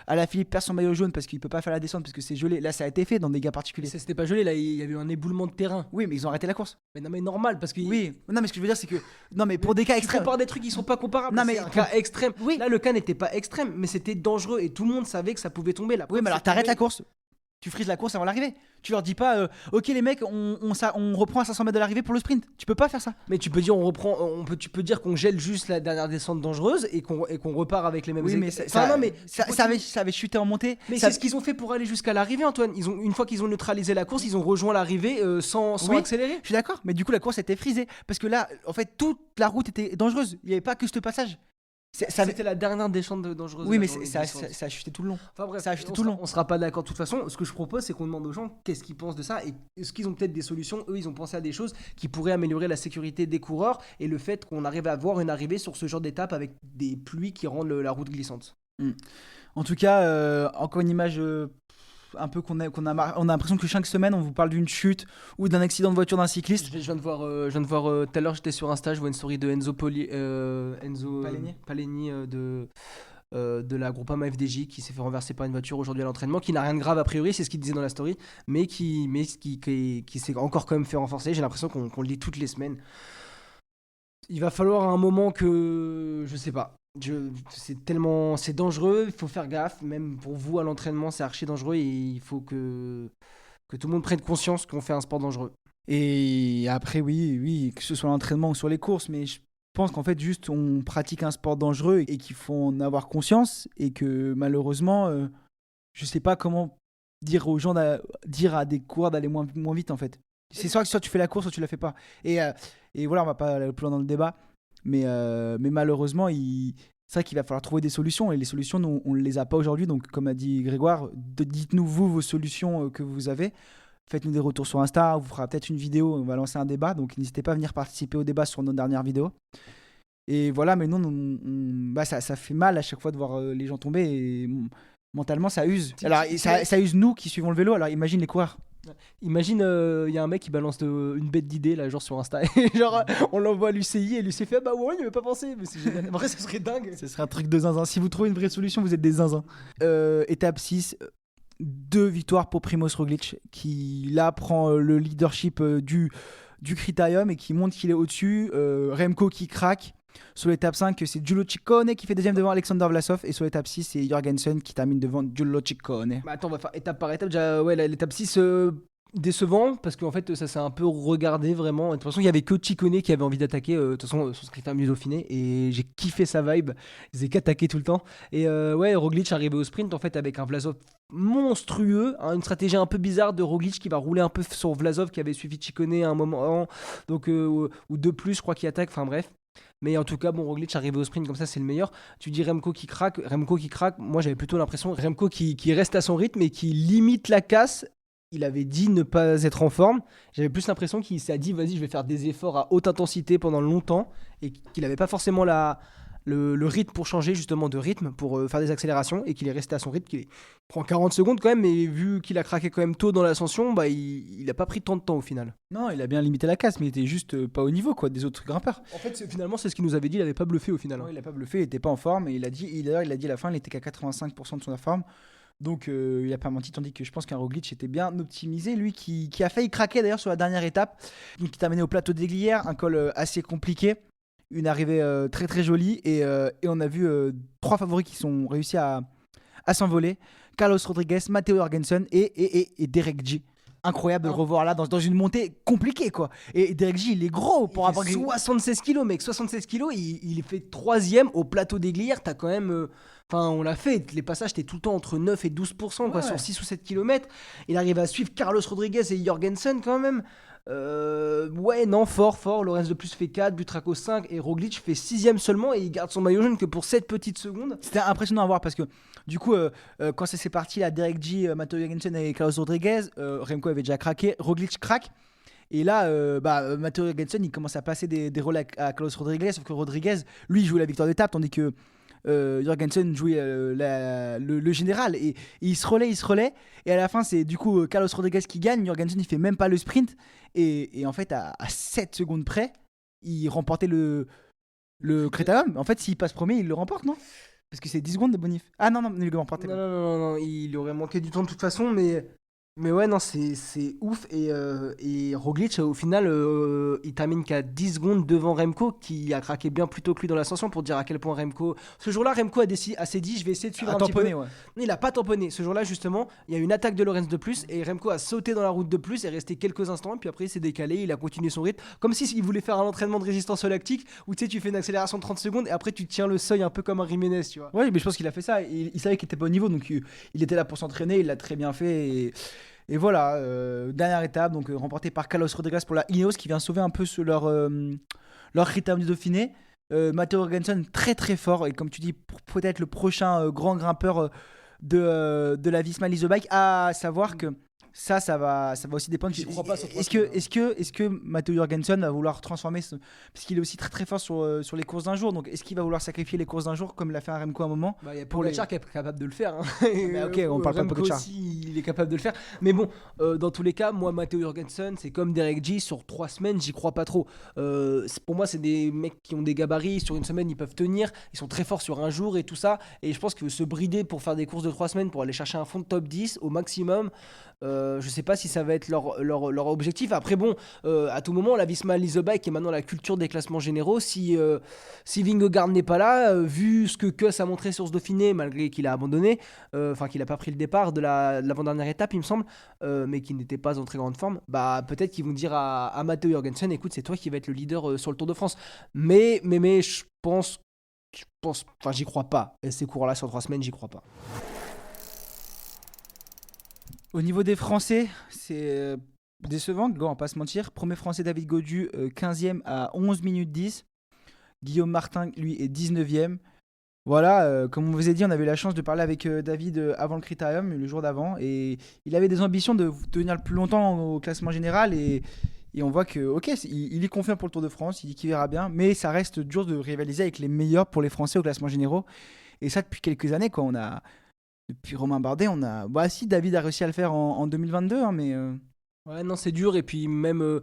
[SPEAKER 1] Alaphilippe perd son maillot jaune parce qu'il peut pas faire la descente parce que c'est gelé. Là, ça a été fait dans des cas particuliers.
[SPEAKER 3] C'était pas gelé, là, il y avait eu un éboulement de terrain.
[SPEAKER 1] Oui, mais ils ont arrêté la course.
[SPEAKER 3] Mais non, mais normal, parce que...
[SPEAKER 1] Oui, non, mais ce que je veux dire, c'est que... Non, mais pour des cas extrêmes...
[SPEAKER 3] Tu compares des trucs qui sont pas comparables.
[SPEAKER 1] Non, mais
[SPEAKER 3] c'est un cas extrême.
[SPEAKER 1] Oui.
[SPEAKER 3] Là, le cas n'était pas extrême, mais c'était dangereux et tout le monde savait que ça pouvait tomber.
[SPEAKER 1] Oui, mais alors t'arrêtes la course. Tu frises la course avant l'arrivée. Tu leur dis pas, ok les mecs, on reprend à 500 mètres de l'arrivée pour le sprint. Tu peux pas faire ça.
[SPEAKER 3] Mais tu peux dire tu peux dire qu'on gèle juste la dernière descente dangereuse et qu'on repart avec les mêmes.
[SPEAKER 1] Oui, mais ça avait chuté en montée.
[SPEAKER 3] Mais c'est ce qu'ils ont fait pour aller jusqu'à l'arrivée, Antoine. Une fois qu'ils ont neutralisé la course, ils ont rejoint l'arrivée sans accélérer.
[SPEAKER 1] Je suis d'accord, mais du coup la course était frisée parce que là, en fait, toute la route était dangereuse. Il n'y avait pas que ce passage.
[SPEAKER 3] C'était la dernière descente dangereuse.
[SPEAKER 1] Oui, mais ça a chuté tout le long.
[SPEAKER 3] Enfin bref,
[SPEAKER 1] ça a chuté tout le long.
[SPEAKER 3] On sera pas d'accord de toute façon. Ce que je propose, c'est qu'on demande aux gens qu'est-ce qu'ils pensent de ça et est-ce qu'ils ont peut-être des solutions. Eux, ils ont pensé à des choses qui pourraient améliorer la sécurité des coureurs et le fait qu'on arrive à avoir une arrivée sur ce genre d'étape avec des pluies qui rendent la route glissante.
[SPEAKER 1] En tout cas, encore une image un peu on a l'impression que chaque semaine on vous parle d'une chute ou d'un accident de voiture d'un cycliste.
[SPEAKER 3] Je viens de voir tout à l'heure, j'étais sur Insta, je vois une story de Enzo Paleni de la Groupama FDJ qui s'est fait renverser par une voiture aujourd'hui à l'entraînement, qui n'a rien de grave a priori, c'est ce qu'il disait dans la story, mais qui s'est encore quand même fait renforcer. J'ai l'impression qu'on le lit toutes les semaines. Il va falloir à un moment que je sais pas. C'est dangereux, il faut faire gaffe, même pour vous à l'entraînement c'est archi dangereux et il faut que tout le monde prenne conscience qu'on fait un sport dangereux.
[SPEAKER 1] Et après oui, que ce soit l'entraînement ou sur les courses, mais je pense qu'en fait juste on pratique un sport dangereux et qu'il faut en avoir conscience et que malheureusement je sais pas comment dire aux gens, dire à des coureurs d'aller moins vite en fait. C'est soit tu fais la course soit tu la fais pas. Et voilà, on va pas aller plus loin dans le débat. Mais malheureusement, c'est vrai qu'il va falloir trouver des solutions et les solutions, nous, on ne les a pas aujourd'hui. Donc, comme a dit Grégoire, dites-nous vous vos solutions que vous avez. Faites-nous des retours sur Insta, on vous fera peut-être une vidéo, on va lancer un débat. Donc, n'hésitez pas à venir participer au débat sur nos dernières vidéos. Et voilà, mais non, ça fait mal à chaque fois de voir les gens tomber et mentalement, ça use. Alors, ça use nous qui suivons le vélo, alors imagine les coureurs.
[SPEAKER 3] Imagine, il y a un mec qui balance une bête d'idée là, genre sur Insta, et genre on l'envoie à l'UCI et l'UCI fait ah bah ouais, il n'y avait pas pensé, mais c'est génial. En vrai, ce serait dingue.
[SPEAKER 1] Ce serait un truc de zinzin. Si vous trouvez une vraie solution, vous êtes des zinzins. Étape 6, 2 victoires pour Primož Roglič qui là prend le leadership du critérium et qui montre qu'il est au-dessus. Remco qui craque. Sur l'étape 5, c'est Giulio Ciccone qui fait deuxième devant Alexander Vlasov. Et sur l'étape 6, c'est Jorgensen qui termine devant Giulio Ciccone.
[SPEAKER 3] Attends, on va faire étape par étape. Déjà, ouais, l'étape 6, décevant parce qu'en fait, ça s'est un peu regardé vraiment. De toute façon, il n'y avait que Ciccone qui avait envie d'attaquer. De toute façon, sur ce critérium du Dauphiné. Et j'ai kiffé sa vibe. Il faisait qu'attaquer tout le temps. Et ouais, Roglič arrivé au sprint en fait avec un Vlasov monstrueux. Une stratégie un peu bizarre de Roglič qui va rouler un peu sur Vlasov qui avait suivi Ciccone à un moment. Donc, ou de plus, je crois qu'il attaque. Enfin, bref. Mais en tout cas, bon, Roglič arrivé au sprint comme ça, c'est le meilleur. Tu dis Remco qui craque. Moi, j'avais plutôt l'impression Remco qui reste à son rythme et qui limite la casse. Il avait dit ne pas être en forme. J'avais plus l'impression qu'il s'est dit vas-y, je vais faire des efforts à haute intensité pendant longtemps et qu'il n'avait pas forcément la le rythme pour changer justement de rythme, pour faire des accélérations et qu'il est resté à son rythme. Qu'il prend 40 secondes quand même, mais vu qu'il a craqué quand même tôt dans l'ascension, bah, il a pas pris tant de temps au final.
[SPEAKER 1] Non, il a bien limité la casse, mais il était juste pas au niveau quoi, des autres grimpeurs.
[SPEAKER 3] En fait, finalement, c'est ce qu'il nous avait dit, il avait pas bluffé au final.
[SPEAKER 1] Non, il a pas bluffé, il était pas en forme. Et d'ailleurs, il a dit à la fin, il était qu'à 85% de son forme. Donc il a pas menti, tandis que je pense qu'un Roglic était bien optimisé. Lui qui a failli craquer d'ailleurs sur la dernière étape. Donc il terminé au plateau des Glières, un col assez compliqué. Une arrivée très très jolie. Et on a vu 3 favoris qui sont réussi à s'envoler. Carlos Rodriguez, Matteo Jorgensen et Derek G. Incroyable de le revoir là dans une montée compliquée quoi. Et Derek G il est gros pour avoir
[SPEAKER 3] 76 kilos mec, 76 kilos, il est fait 3ème au plateau des Glières, t'as quand même... Enfin, on l'a fait, les passages, t'es tout le temps entre 9 et 12% quoi, sur 6 ou 7 km. Il arrive à suivre Carlos Rodriguez et Jorgensen quand même. Ouais, non, fort. Lorenz de plus fait 4, Butraco 5 et Roglic fait 6ème seulement et il garde son maillot jaune que pour 7 petites secondes.
[SPEAKER 1] C'était impressionnant à voir parce que du coup, quand ça s'est parti, là, Derek G, Matteo Jorgensen et Carlos Rodriguez, Remco avait déjà craqué, Roglic craque. Et là, Matteo Jorgensen, il commence à passer des rôles à Carlos Rodriguez, sauf que Rodriguez, lui, il jouait la victoire d'étape, tandis que Jorgensen jouait le général et il se relaie et à la fin c'est du coup Carlos Rodriguez qui gagne. Jorgensen il fait même pas le sprint et en fait à 7 secondes près il remportait le Critérium. En fait s'il passe premier il le remporte, non? Parce que c'est 10 secondes de bonif. Ah non, il le remportait pas.
[SPEAKER 3] Non, il aurait manqué du temps de toute façon, mais ouais, non, c'est ouf. Et Roglic, au final, il termine qu'à 10 secondes devant Remco, qui a craqué bien plus tôt que lui dans l'ascension, pour dire à quel point Remco... Ce jour-là, Remco s'est dit, je vais essayer de suivre un petit peu.
[SPEAKER 1] Ouais.
[SPEAKER 3] Il a pas tamponné. Ce jour-là, justement, il y a eu une attaque de Lorenz de plus, et Remco a sauté dans la route de plus, et est resté quelques instants, et puis après, il s'est décalé, il a continué son rythme, comme s'il voulait faire un entraînement de résistance au lactique, où tu sais, tu fais une accélération de 30 secondes, et après, tu tiens le seuil un peu comme un Jiménez, tu vois.
[SPEAKER 1] Ouais, mais je pense qu'il a fait ça. Il savait qu'il était pas au niveau, donc il était là pour s'entraîner, il l'a très bien fait. Et voilà, dernière étape, donc remportée par Carlos Rodriguez pour la Ineos qui vient sauver un peu leur Critérium du Dauphiné. Matteo Jorgensen très très fort et comme tu dis, peut-être le prochain grand grimpeur de la Visma Lease Bike. À savoir que ça va aussi dépendre.
[SPEAKER 3] J'y crois pas sur
[SPEAKER 1] Est-ce que Matteo Jorgensen va vouloir transformer parce qu'il est aussi très très fort sur les courses d'un jour. Donc est-ce qu'il va vouloir sacrifier les courses d'un jour comme l'a fait un Remco à un moment?
[SPEAKER 3] Il y a Pogacar qui est capable de le faire. Hein.
[SPEAKER 1] Mais ok, on parle pas de
[SPEAKER 3] Remco
[SPEAKER 1] Pogacar.
[SPEAKER 3] aussi, il est capable de le faire. Mais bon, dans tous les cas, moi, Matteo Jorgensen, c'est comme Derek G. Sur 3 semaines, j'y crois pas trop. Pour moi, c'est des mecs qui ont des gabarits. Sur une semaine, ils peuvent tenir. Ils sont très forts sur un jour et tout ça. Et je pense que se brider pour faire des courses de 3 semaines, pour aller chercher un fond de top 10 au maximum, je sais pas si ça va être leur objectif. Après bon, à tout moment la Visma Lease Bike est maintenant la culture des classements généraux. Si Vingegaard n'est pas là, vu ce que Kuss a montré sur ce Dauphiné, malgré qu'il a abandonné, enfin qu'il a pas pris le départ de l'avant-dernière étape il me semble, mais qu'il n'était pas en très grande forme, bah peut-être qu'ils vont dire à Matteo Jorgensen, écoute c'est toi qui vas être le leader sur le Tour de France. Mais je pense, enfin j'y crois pas. Et ces cours là sur 3 semaines j'y crois pas.
[SPEAKER 1] Au niveau des Français, c'est décevant, on va pas se mentir. Premier Français David Gaudu, 15e à 11 minutes 10. Guillaume Martin, lui, est 19e. Voilà, comme on vous a dit, on avait eu la chance de parler avec David avant le Critérium, le jour d'avant. Et il avait des ambitions de tenir le plus longtemps au classement général. Et on voit que, ok, il est confiant pour le Tour de France, il dit qu'il verra bien. Mais ça reste dur de rivaliser avec les meilleurs pour les Français au classement général. Et ça, depuis quelques années, quoi. Depuis Romain Bardet, on a... Bah si, David a réussi à le faire en 2022, hein, mais...
[SPEAKER 3] Ouais, non, c'est dur. Et puis même,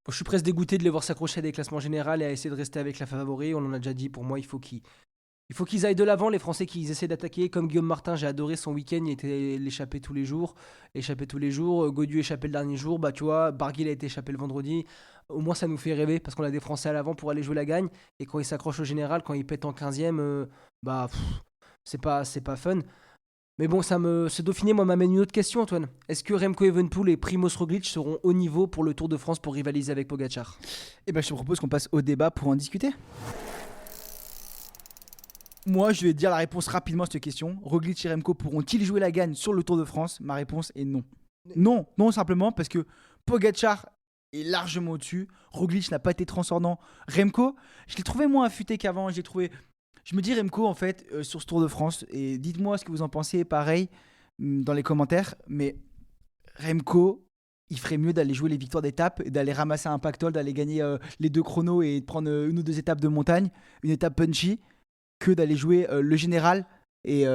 [SPEAKER 3] je suis presque dégoûté de les voir s'accrocher à des classements généraux et à essayer de rester avec la favori. On en a déjà dit, pour moi, il faut qu'ils aillent de l'avant, les Français qui essaient d'attaquer. Comme Guillaume Martin, j'ai adoré son week-end, il était l'échappé tous les jours. Gaudu échappé le dernier jour. Bah tu vois, Barguil a été échappé le vendredi. Au moins, ça nous fait rêver parce qu'on a des Français à l'avant pour aller jouer la gagne. Et quand ils s'accrochent au général, quand ils pètent en 15e, c'est pas fun. Mais bon, ce Dauphiné, moi, m'amène une autre question, Antoine. Est-ce que Remco Evenepoel et Primož Roglic seront au niveau pour le Tour de France pour rivaliser avec Pogacar?
[SPEAKER 1] Eh ben, je te propose qu'on passe au débat pour en discuter. Moi, je vais dire la réponse rapidement à cette question. Roglic et Remco pourront-ils jouer la gagne sur le Tour de France? Ma réponse est non. Non, simplement parce que Pogacar est largement au-dessus. Roglic n'a pas été transcendant. Remco, je l'ai trouvé moins affûté qu'avant. Je me dis Remco en fait sur ce Tour de France, et dites-moi ce que vous en pensez pareil dans les commentaires, mais Remco il ferait mieux d'aller jouer les victoires d'étape, d'aller ramasser un pactole, d'aller gagner les 2 chronos et de prendre une ou 2 étapes de montagne, une étape punchy, que d'aller jouer le général et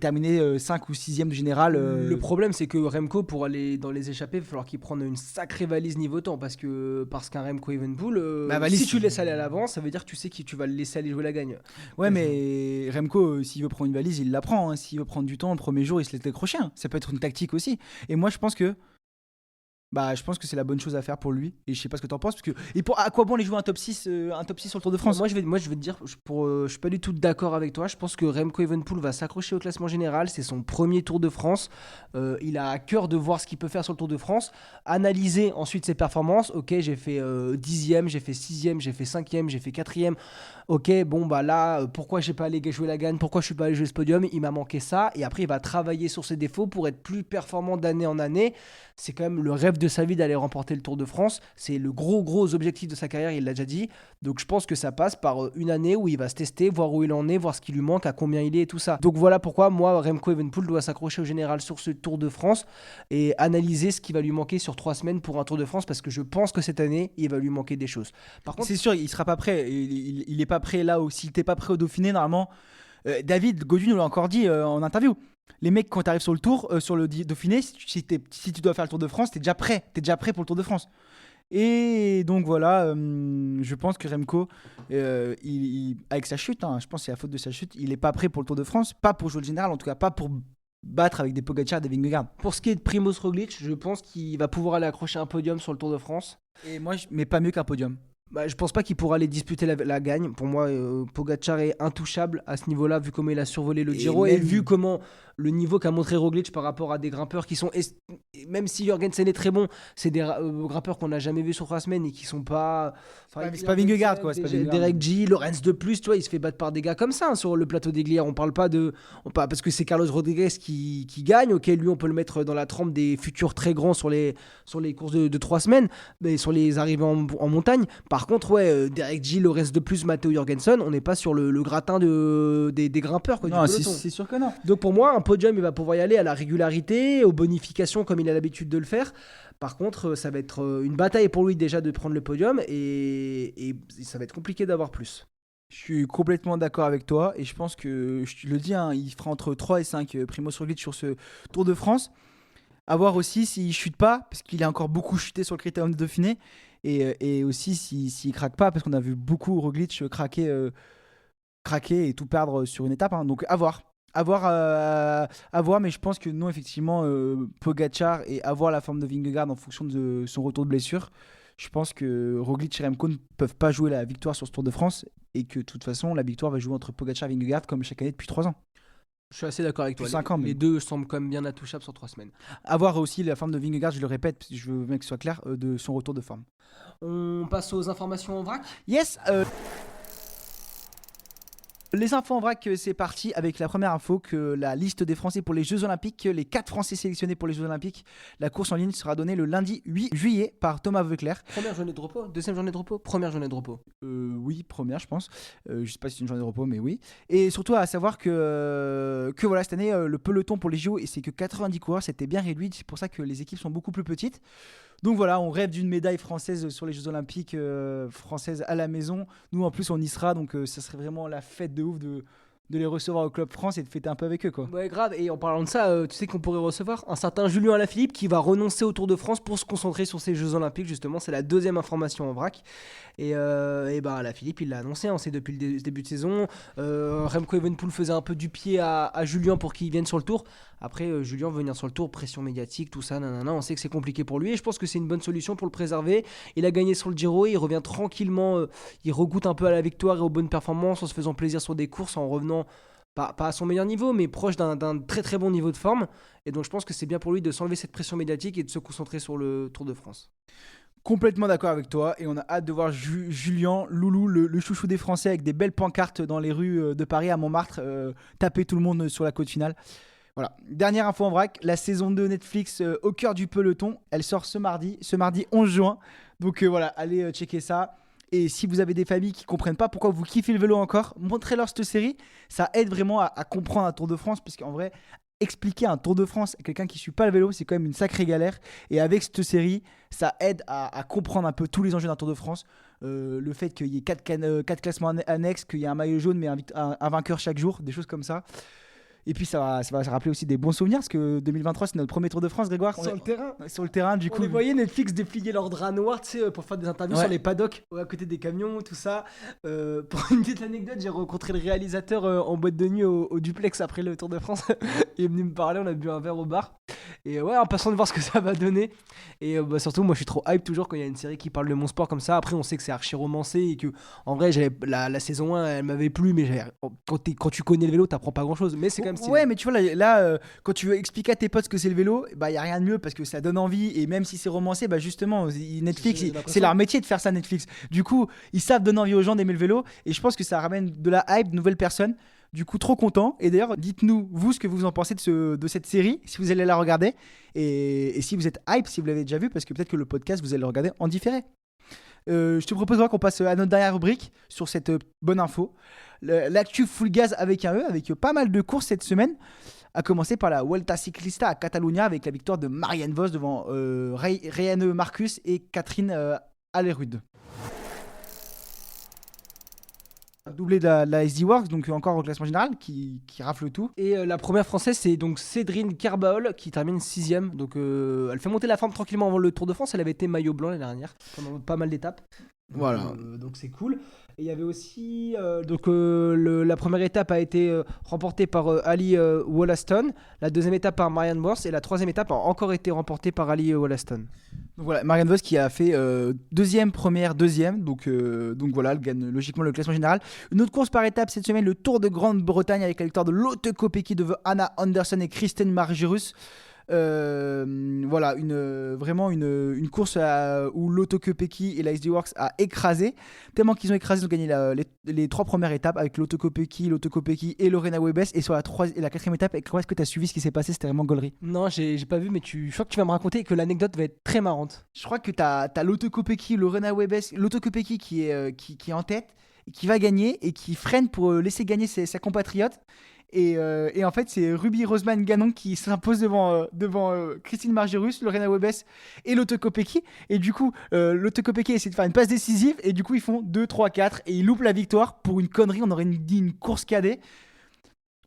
[SPEAKER 1] terminer 5 ou 6ème de général.
[SPEAKER 3] Le problème, c'est que Remco, pour aller dans les échappées, il va falloir qu'il prenne une sacrée valise niveau temps. Parce qu'un Remco Evenepoel,
[SPEAKER 1] valise,
[SPEAKER 3] si tu le laisses aller à l'avance, ça veut dire que tu sais que tu vas le laisser aller jouer la gagne.
[SPEAKER 1] Ouais, mais Remco, s'il veut prendre une valise, il la prend. Hein. S'il veut prendre du temps, le premier jour, il se laisse décrocher. Hein. Ça peut être une tactique aussi. Et moi, je pense que c'est la bonne chose à faire pour lui. Et je sais pas ce que t'en penses. À quoi bon aller jouer un top 6 sur le Tour de France?
[SPEAKER 3] Moi, je vais te dire, je suis pas du tout d'accord avec toi. Je pense que Remco Evenepoel va s'accrocher au classement général. C'est son premier Tour de France. Il a à cœur de voir ce qu'il peut faire sur le Tour de France. Analyser ensuite ses performances. Ok, j'ai fait 10e, j'ai fait 6e, j'ai fait 5e, j'ai fait 4e. Ok, bon, bah là, pourquoi j'ai pas allé jouer la gagne? Pourquoi je suis pas allé jouer ce podium? Il m'a manqué ça. Et après, il va travailler sur ses défauts pour être plus performant d'année en année. C'est quand même le rêve de sa vie d'aller remporter le Tour de France. C'est le gros objectif de sa carrière, il l'a déjà dit. Donc je pense que ça passe par une année où il va se tester, voir où il en est, voir ce qui lui manque, à combien il est et tout ça. Donc voilà pourquoi moi, Remco Evenepoel doit s'accrocher au général sur ce Tour de France et analyser ce qui va lui manquer sur 3 semaines pour un Tour de France, parce que je pense que cette année, il va lui manquer des choses. Par contre,
[SPEAKER 1] c'est sûr, il sera pas prêt. Il est pas prêt là où s'il n'était pas prêt au Dauphiné, normalement. David Gaudu nous l'a encore dit en interview. Les mecs, quand tu arrives sur le Tour, sur le Dauphiné, si tu dois faire le Tour de France, t'es déjà prêt. T'es déjà prêt pour le Tour de France. Et donc voilà, je pense que Remco, avec sa chute, je pense que c'est la faute de sa chute, il est pas prêt pour le Tour de France, pas pour jouer le général, en tout cas pas pour battre avec des Pogacar, des Vingegaard.
[SPEAKER 3] Pour ce qui est de Primoz Roglic, je pense qu'il va pouvoir aller accrocher un podium sur le Tour de France.
[SPEAKER 1] Et moi, mais pas mieux qu'un podium.
[SPEAKER 3] Je pense pas qu'il pourra aller disputer la gagne. Pour moi, Pogacar est intouchable à ce niveau-là, vu comment il a survolé le Giro et vu comment le niveau qu'a montré Roglic par rapport à des grimpeurs qui sont, même si Jorgensen est très bon, c'est des grimpeurs qu'on n'a jamais vus sur 3 semaines et qui sont pas.
[SPEAKER 1] C'est pas Vingegaard, quoi.
[SPEAKER 3] Derek G, Lorenz de plus, tu vois, il se fait battre par des gars comme ça sur le plateau des Glières. On parle pas parce que c'est Carlos Rodriguez qui gagne. Ok, lui, on peut le mettre dans la trempe des futurs très grands sur les courses de 3 semaines, mais sur les arrivées en montagne. Par contre, Derek G, Lorenz de plus, Matteo Jorgensen, on n'est pas sur le gratin des grimpeurs, quoi.
[SPEAKER 1] Non, c'est sûr que non.
[SPEAKER 3] Donc pour moi, un podium, il va pouvoir y aller à la régularité, aux bonifications comme il a l'habitude de le faire. Par contre, ça va être une bataille pour lui déjà de prendre le podium et ça va être compliqué d'avoir plus.
[SPEAKER 1] Je suis complètement d'accord avec toi et je pense que, je le dis, il fera entre 3 et 5 Primoz Roglic sur ce Tour de France. À voir aussi s'il chute pas, parce qu'il a encore beaucoup chuté sur le Critérium de Dauphiné, et aussi s'il craque pas, parce qu'on a vu beaucoup Roglic craquer et tout perdre sur une étape. Donc à voir. À voir, mais je pense que non, effectivement, Pogacar, et à voir la forme de Vingegaard en fonction de son retour de blessure. Je pense que Roglic et Remco ne peuvent pas jouer la victoire sur ce Tour de France, et que de toute façon, la victoire va jouer entre Pogacar et Vingegaard comme chaque année depuis 3 ans.
[SPEAKER 3] Je suis assez d'accord avec toi.
[SPEAKER 1] 5 ans,
[SPEAKER 3] les deux semblent quand même bien intouchables sur 3 semaines.
[SPEAKER 1] À voir aussi la forme de Vingegaard, je le répète, parce que je veux bien que ce soit clair, de son retour de forme.
[SPEAKER 3] On passe aux informations en vrac.
[SPEAKER 1] Yes. Les infos en vrac, c'est parti avec la première info, que la liste des Français pour les Jeux Olympiques, les 4 Français sélectionnés pour les Jeux Olympiques, la course en ligne sera donnée le lundi 8 juillet par Thomas Voeckler.
[SPEAKER 3] Première journée de repos, deuxième journée de repos, première journée de repos.
[SPEAKER 1] Oui, première, je pense. Je sais pas si c'est une journée de repos, mais oui. Et surtout à savoir que voilà, cette année, le peloton pour les JO, et c'est que 90 coureurs, c'était bien réduit. C'est pour ça que les équipes sont beaucoup plus petites. Donc voilà, on rêve d'une médaille française sur les Jeux Olympiques, française à la maison. Nous, en plus, on y sera, donc ça serait vraiment la fête de ouf de les recevoir au Club France et de fêter un peu avec eux, quoi.
[SPEAKER 3] Ouais, grave. Et en parlant de ça, tu sais qu'on pourrait recevoir un certain Julien Alaphilippe qui va renoncer au Tour de France pour se concentrer sur ces Jeux Olympiques, justement. C'est la deuxième information en vrac. Et Alaphilippe, il l'a annoncé, c'est depuis le début de saison. Remco Evenepoel faisait un peu du pied à Julien pour qu'il vienne sur le Tour. Après, Julien veut venir sur le Tour, pression médiatique, tout ça, nanana. On sait que c'est compliqué pour lui et je pense que c'est une bonne solution pour le préserver. Il a gagné sur le Giro, il revient tranquillement, il regoute un peu à la victoire et aux bonnes performances en se faisant plaisir sur des courses, en revenant pas à son meilleur niveau, mais proche d'un très très bon niveau de forme. Et donc je pense que c'est bien pour lui de s'enlever cette pression médiatique et de se concentrer sur le Tour de France.
[SPEAKER 1] Complètement d'accord avec toi, et on a hâte de voir Julien, Loulou, le chouchou des Français, avec des belles pancartes dans les rues de Paris à Montmartre, taper tout le monde sur la côte finale. Voilà. Dernière info en vrac, la saison 2 Netflix au cœur du peloton, elle sort ce mardi 11 juin. Donc voilà, allez checker ça. Et si vous avez des familles qui comprennent pas pourquoi vous kiffez le vélo encore, montrez-leur cette série. Ça aide vraiment à comprendre un Tour de France, parce qu'en vrai, expliquer un Tour de France à quelqu'un qui ne suit pas le vélo, c'est quand même une sacrée galère. Et avec cette série, ça aide à comprendre un peu tous les enjeux d'un Tour de France. le fait qu'il y ait 4 classements annexes, qu'il y ait un maillot jaune mais un vainqueur chaque jour, des choses comme ça. Et puis ça va se rappeler aussi des bons souvenirs parce que 2023 c'est notre premier Tour de France, Grégoire.
[SPEAKER 3] Sur le terrain.
[SPEAKER 1] Sur le terrain, du coup.
[SPEAKER 3] On les voyait Netflix déplier leur drap noir, tu sais, pour faire des interviews sur les paddocks, à côté des camions, tout ça. Pour une petite anecdote, j'ai rencontré le réalisateur en boîte de nuit au duplex après le Tour de France. Il est venu me parler, on a bu un verre au bar. Et ouais, impatient de voir ce que ça va donner. Et surtout, moi je suis trop hype toujours quand il y a une série qui parle de mon sport comme ça. Après, on sait que c'est archi romancé et que en vrai, la saison 1, elle m'avait plu, mais quand tu connais le vélo, t'apprends pas grand chose. Mais c'est quand même stylé.
[SPEAKER 1] Ouais, mais tu vois, là quand tu veux expliquer à tes potes ce que c'est le vélo, bah y a rien de mieux parce que ça donne envie. Et même si c'est romancé, bah justement, Netflix, c'est leur métier de faire ça, Netflix. Du coup, ils savent donner envie aux gens d'aimer le vélo. Et je pense que ça ramène de la hype, de nouvelles personnes. Du coup, trop content. Et d'ailleurs, dites-nous, vous, ce que vous en pensez de cette série, si vous allez la regarder. Et si vous êtes hype, si vous l'avez déjà vu, parce que peut-être que le podcast, vous allez le regarder en différé. Je te propose qu'on passe à notre dernière rubrique sur cette bonne info. L'actu full gaz avec un E, avec pas mal de courses cette semaine. A commencer par la Vuelta Ciclista à Catalunya avec la victoire de Marianne Vos devant Reine Marcus et Catherine Allerud. Doublé de la SD Works, donc encore au classement général, qui rafle tout.
[SPEAKER 3] Et la première française, c'est donc Cédrine Kerbaol qui termine 6ème. Donc elle fait monter la forme tranquillement avant le Tour de France. Elle avait été maillot blanc l'année dernière pendant pas mal d'étapes.
[SPEAKER 1] Voilà.
[SPEAKER 3] Donc c'est cool. Et il y avait aussi la première étape a été remportée par Ali Wollaston, la deuxième étape par Marianne Vos et la troisième étape a encore été remportée par Ali Wollaston.
[SPEAKER 1] Donc voilà, Marianne Vos qui a fait deuxième, première, deuxième, donc voilà, elle gagne logiquement le classement général. Une autre course par étape cette semaine, le Tour de Grande-Bretagne avec la victoire de Lotte Kopecky devant Anna Anderson et Kristen Margerus. Voilà, vraiment une course où Lotte Kopecky et la SD Works a écrasé, tellement qu'ils ont écrasé, ils ont gagné les 3 premières étapes avec Lotte Kopecky et Lorena Wiebes, et sur la 4e étape, est-ce que tu as suivi ce qui s'est passé? C'était vraiment gaulerie.
[SPEAKER 3] Non, j'ai pas vu, mais je crois que tu vas me raconter que l'anecdote va être très marrante.
[SPEAKER 1] Je crois que t'as Lotte Kopecky, Lorena Wiebes, Lotte Kopecky qui est en tête, qui va gagner et qui freine pour laisser gagner sa compatriote. Et en fait, c'est Ruby Roseman Ganon qui s'impose devant Christine Margerus, Lorena Wiebes et Lotte Kopecky. Et du coup, Lotte Kopecky essaie de faire une passe décisive. Et du coup, ils font 2, 3, 4. Et ils loupent la victoire pour une connerie. On aurait dit une course cadet.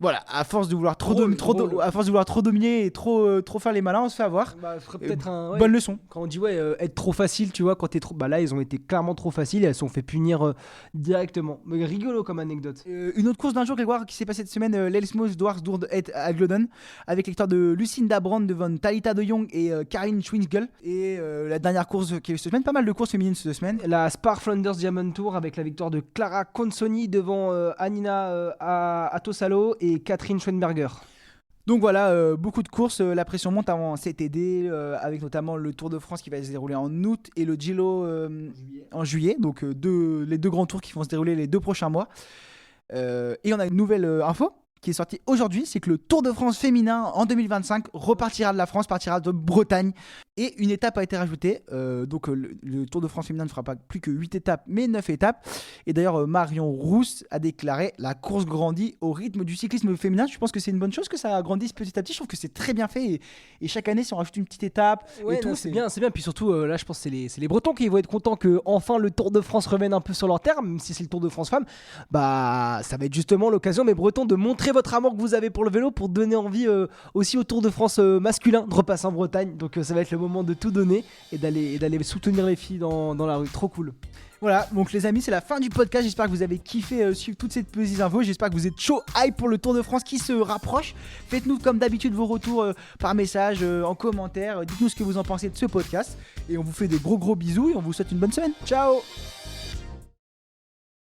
[SPEAKER 1] Voilà, à force de vouloir trop dominer et trop faire les malins, on se fait avoir.
[SPEAKER 3] Bah, ce serait peut-être
[SPEAKER 1] bonne leçon.
[SPEAKER 3] Quand on dit être trop facile, tu vois, quand t'es trop, bah là ils ont été clairement trop faciles et elles se sont fait punir directement. Mais rigolo comme anecdote.
[SPEAKER 1] Une autre course d'un jour, Grégoire, qui s'est passée cette semaine, l'Elsmos Dwarsdoord à Glodden, avec l'victoire de Lucinda Brand devant Talita de Jong et Caroline Schwingel. Et la dernière course qui est cette semaine, pas mal de courses féminines cette semaine.
[SPEAKER 3] La Spar Flanders Diamond Tour avec la victoire de Clara Consoni devant Anina Atosalo et Catherine Schwenberger.
[SPEAKER 1] Donc voilà, beaucoup de courses, la pression monte avant cet été, avec notamment le Tour de France qui va se dérouler en août et le Giro en juillet, donc les 2 grands tours qui vont se dérouler les 2 prochains mois. Et on a une nouvelle info qui est sortie aujourd'hui, c'est que le Tour de France féminin en 2025 repartira de la France, partira de Bretagne. Et une étape a été rajoutée. Donc le Tour de France féminin ne fera pas plus que 8 étapes, mais 9 étapes. Et d'ailleurs, Marion Rousse a déclaré: la course grandit au rythme du cyclisme féminin. Je pense que c'est une bonne chose que ça grandisse petit à petit. Je trouve que c'est très bien fait. Et chaque année, si on rajoute une petite étape,
[SPEAKER 3] ouais, et tout, c'est bien. Puis surtout, là, je pense que c'est les Bretons qui vont être contents que enfin le Tour de France revienne un peu sur leur terre, même si c'est le Tour de France femmes. Bah, ça va être justement l'occasion, mes Bretons, de montrer votre amour que vous avez pour le vélo, pour donner envie aussi au Tour de France masculin de repasser en Bretagne. Donc ça va être le moment de tout donner et d'aller soutenir les filles dans la rue. Trop cool.
[SPEAKER 1] Voilà, donc les amis, c'est la fin du podcast. J'espère que vous avez kiffé suivre toutes ces petites infos. J'espère que vous êtes chaud hype pour le Tour de France qui se rapproche. Faites-nous comme d'habitude vos retours par message, en commentaire. Dites-nous ce que vous en pensez de ce podcast. Et on vous fait des gros bisous et on vous souhaite une bonne semaine. Ciao!